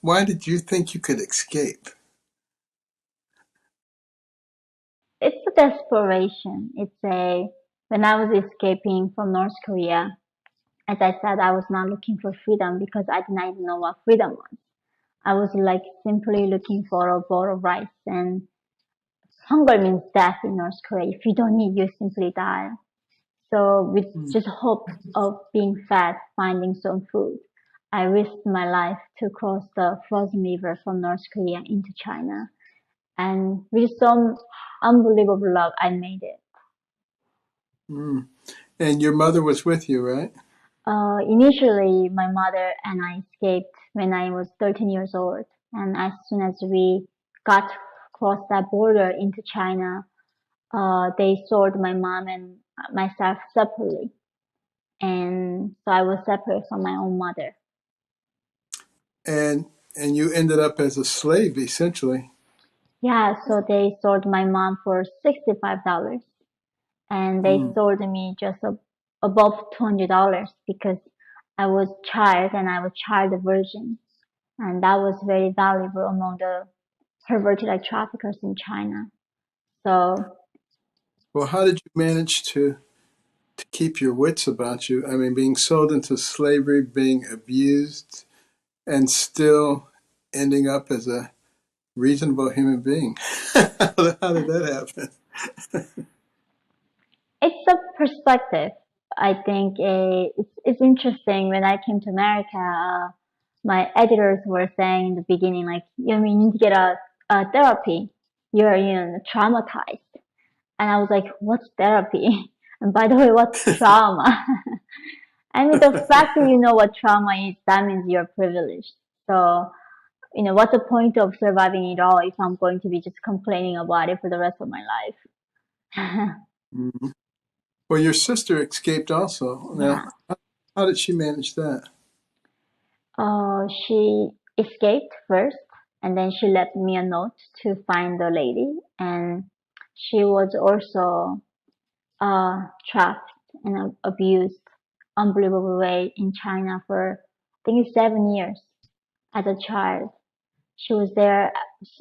Why did you think you could escape? It's a desperation. When I was escaping from North Korea, as I said, I was not looking for freedom because I did not even know what freedom was. I was like simply looking for a bowl of rice, and hunger means death in North Korea. If you don't eat, you simply die. So with Mm. just hope of being fed, finding some food, I risked my life to cross the frozen river from North Korea into China. And with some unbelievable luck, I made it. Mm. And your mother was with you, right? Initially, my mother and I escaped when I was 13 years old. And as soon as we got across that border into China, they sold my mom and myself separately. And so I was separate from my own mother. And and you ended up as a slave, essentially. Yeah, so they sold my mom for $65 and they Mm. sold me just above $200 because I was child and I was child virgin. And that was very valuable among the perverted like traffickers in China. So Well, how did you manage to keep your wits about you? I mean, being sold into slavery, being abused, and still ending up as a reasonable human being. How did that happen? it's a perspective. I think it's interesting. When I came to America, my editors were saying in the beginning, like, you need to get a therapy. You're, traumatized. And I was like, what's therapy? And by the way, what's trauma? I mean, the fact that you know what trauma is, that means you're privileged. So, what's the point of surviving it all if I'm going to be just complaining about it for the rest of my life? Mhm. Well, your sister escaped also. Yeah. Now, how did she manage that? She escaped first, and then she left me a note to find the lady, and she was also trapped and abused unbelievable way in China for I think it's 7 years as a child. She was there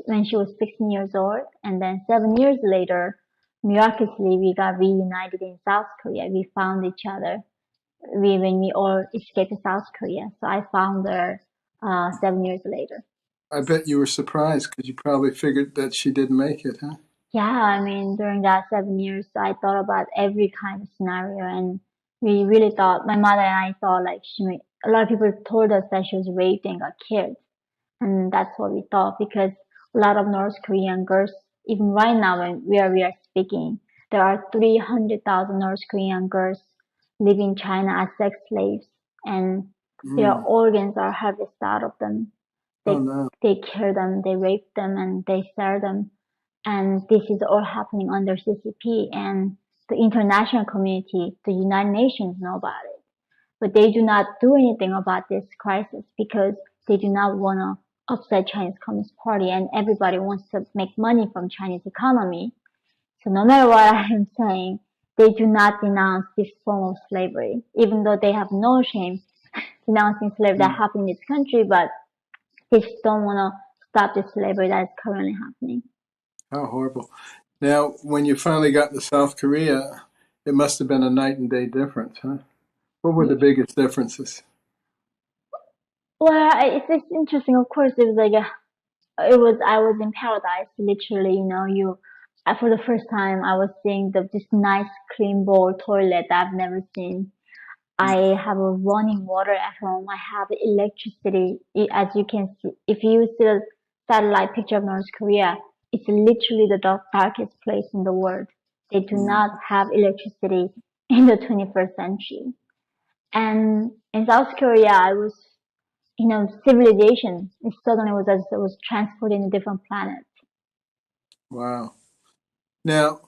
when she was 16 years old, and then 7 years later, miraculously, we got reunited in South Korea. We found each other. When we all escaped to South Korea, so I found her 7 years later. I bet you were surprised because you probably figured that she didn't make it, huh? Yeah, I mean, during that 7 years, I thought about every kind of scenario, and we really thought, my mother and I thought like a lot of people told us that she was raped and got killed. And that's what we thought because a lot of North Korean girls, even right now when where we are speaking, there are 300,000 North Korean girls living in China as sex slaves, and their Mm. organs are harvested out of them. Oh They no. they kill them, they rape them, and they sell them. And this is all happening under CCP, and the international community, the United Nations know about it. But they do not do anything about this crisis because they do not want to upset Chinese Communist Party and everybody wants to make money from Chinese economy. So no matter what I am saying, they do not denounce this form of slavery, even though they have no shame denouncing slavery that Mm. happened in this country, but they just don't want to stop the slavery that is currently happening. How horrible. Now, when you finally got to South Korea, it must have been a night and day difference, huh? What were the biggest differences? Well, it's interesting. Of course, I was in paradise, literally. For the first time, I was seeing this nice clean bowl toilet that I've never seen. I have a running water at home. I have electricity. As you can see, if you see the satellite picture of North Korea, it's literally the darkest place in the world. They do Mm. not have electricity in the 21st century. And in South Korea, I was, civilization. It suddenly was as if it was transported in a different planet. Wow. Now,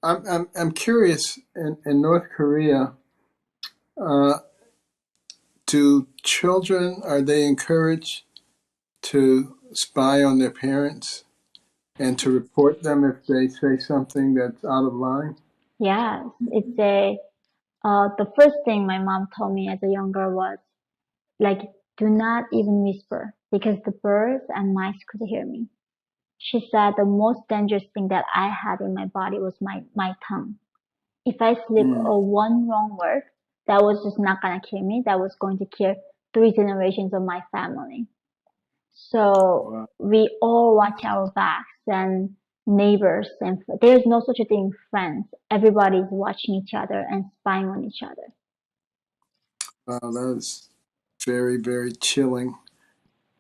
I'm curious. In North Korea, uh, do children are they encouraged to spy on their parents and to report them if they say something that's out of line? Yes, the first thing my mom told me as a young girl was like, do not even whisper. because the birds and mice could hear me. She said the most dangerous thing that I had in my body was my tongue. If I slip Mm. a one wrong word, that was just not gonna kill me. That was going to kill three generations of my family. So Wow. we all watch our backs and neighbors, and there's no such a thing friends. Everybody is watching each other and spying on each other. Wow, that is very, very chilling.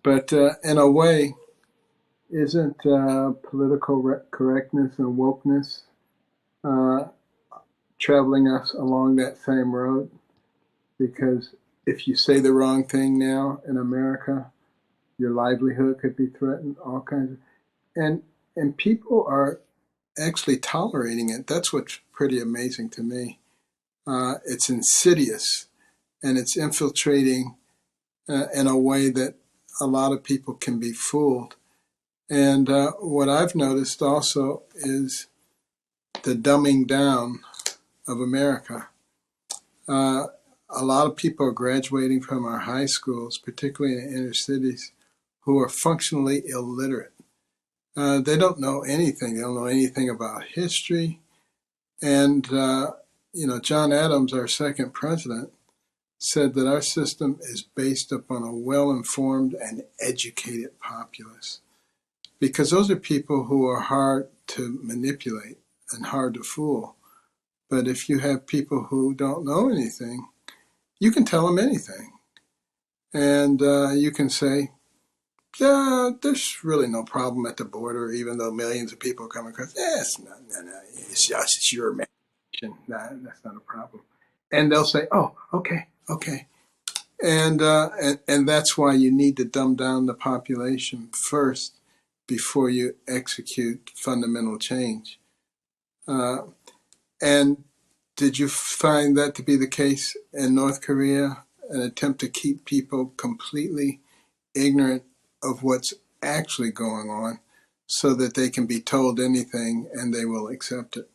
But in a way, isn't political correctness and wokeness uh, traveling us along that same road? Because if you say the wrong thing now in America, your livelihood could be threatened. All kinds of and and people are actually tolerating it. That's what's pretty amazing to me. It's insidious and it's infiltrating in a way that a lot of people can be fooled. And what I've noticed also is the dumbing down of America. Uh, a lot of people are graduating from our high schools, particularly in the inner cities, who are functionally illiterate. They don't know anything. They don't know anything about history. And, John Adams, our second president, said that our system is based upon a well informed and educated populace. Because those are people who are hard to manipulate and hard to fool. But if you have people who don't know anything, you can tell them anything. And you can say, yeah, there's really no problem at the border, even though millions of people come across. It's not, no, no, it's your imagination. Nah, that's not a problem. And they'll say, oh, okay, okay. And that's why you need to dumb down the population first before you execute fundamental change. Uh, and did you find that to be the case in North Korea? An attempt to keep people completely ignorant of what's actually going on so that they can be told anything and they will accept it.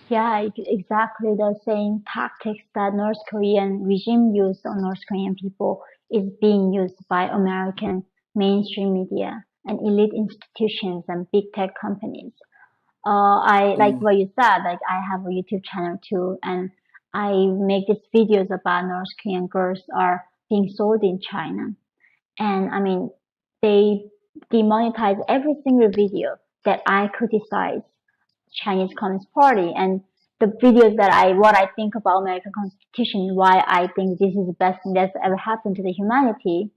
Yeah, exactly the same tactics that North Korean regime used on North Korean people is being used by American mainstream media and elite institutions and big tech companies. I like Mm, what you said. Like I have a YouTube channel too, and I make these videos about North Korean girls are being sold in China. And I mean, they demonetize every single video that I criticize Chinese Communist Party and the videos that what I think about American Constitution, why I think this is the best thing that's ever happened to the humanity.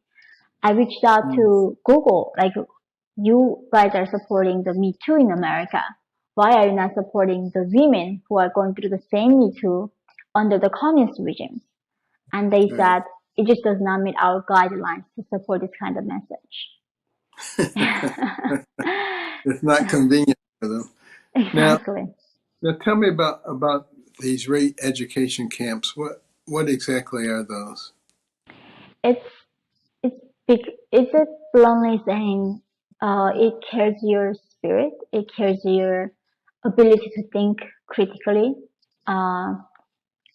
I reached out mm, to Google, like you guys are supporting the Me Too in America. Why are you not supporting the women who are going through the same Me Too under the communist regime? And they right. said it just does not meet our guidelines to support this kind of message. It's not convenient for them. Now, Exactly. now tell me about these re-education camps. What exactly are those? It's it's big. It's a bluntly saying, it kills your spirit. It kills your ability to think critically, uh,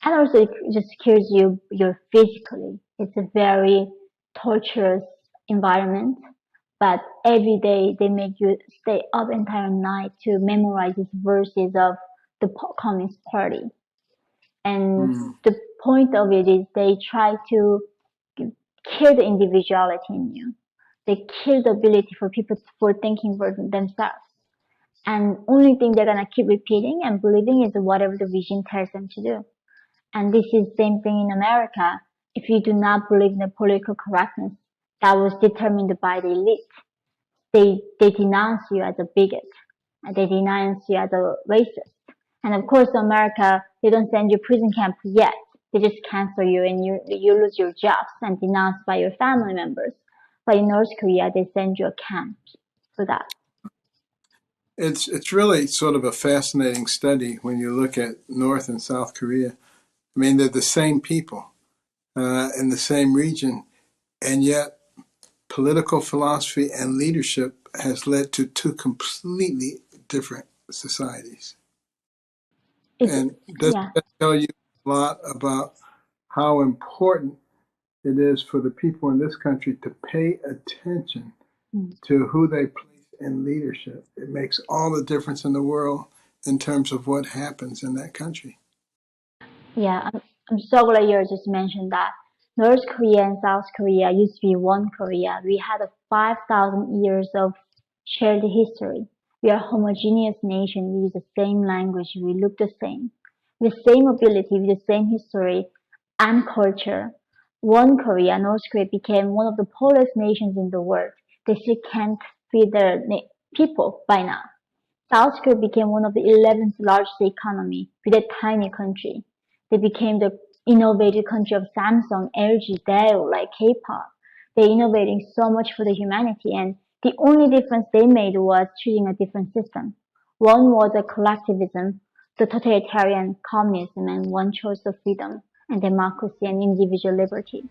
and also it just kills you your physically. It's a very torturous environment. But every day they make you stay up entire night to memorize these verses of the Communist Party. And Mm, the point of it is they try to kill the individuality in you. They kill the ability for people for thinking for themselves. And only thing they're gonna keep repeating and believing is whatever the vision tells them to do. And this is the same thing in America. If you do not believe in the political correctness that was determined by the elite, they denounce you as a bigot, and they denounce you as a racist. And of course, in America, they don't send you prison camp yet. They just cancel you and you lose your jobs and denounced by your family members. But in North Korea, they send you a camp for that. it's really sort of a fascinating study when you look at North and South Korea. I mean, they're the same people in the same region, and yet political philosophy and leadership has led to two completely different societies. It's And doesn't yeah, that tell you a lot about how important it is for the people in this country to pay attention Mm. to who they place in leadership. It makes all the difference in the world in terms of what happens in that country. Yeah, I'm so glad you just mentioned that. North Korea and South Korea used to be one Korea. We had a 5,000 years of shared history. We are a homogeneous nation. We use the same language. We look the same. With the same ability, with the same history and culture. One Korea, North Korea, became one of the poorest nations in the world. They still can't feed their people by now. South Korea became one of the 11th largest economy with a tiny country. They became the innovative country of Samsung, LG, Dell, like K-pop. They're innovating so much for the humanity, and the only difference they made was choosing a different system. One was a collectivism, the totalitarian communism, and one chose the freedom and democracy and individual liberty.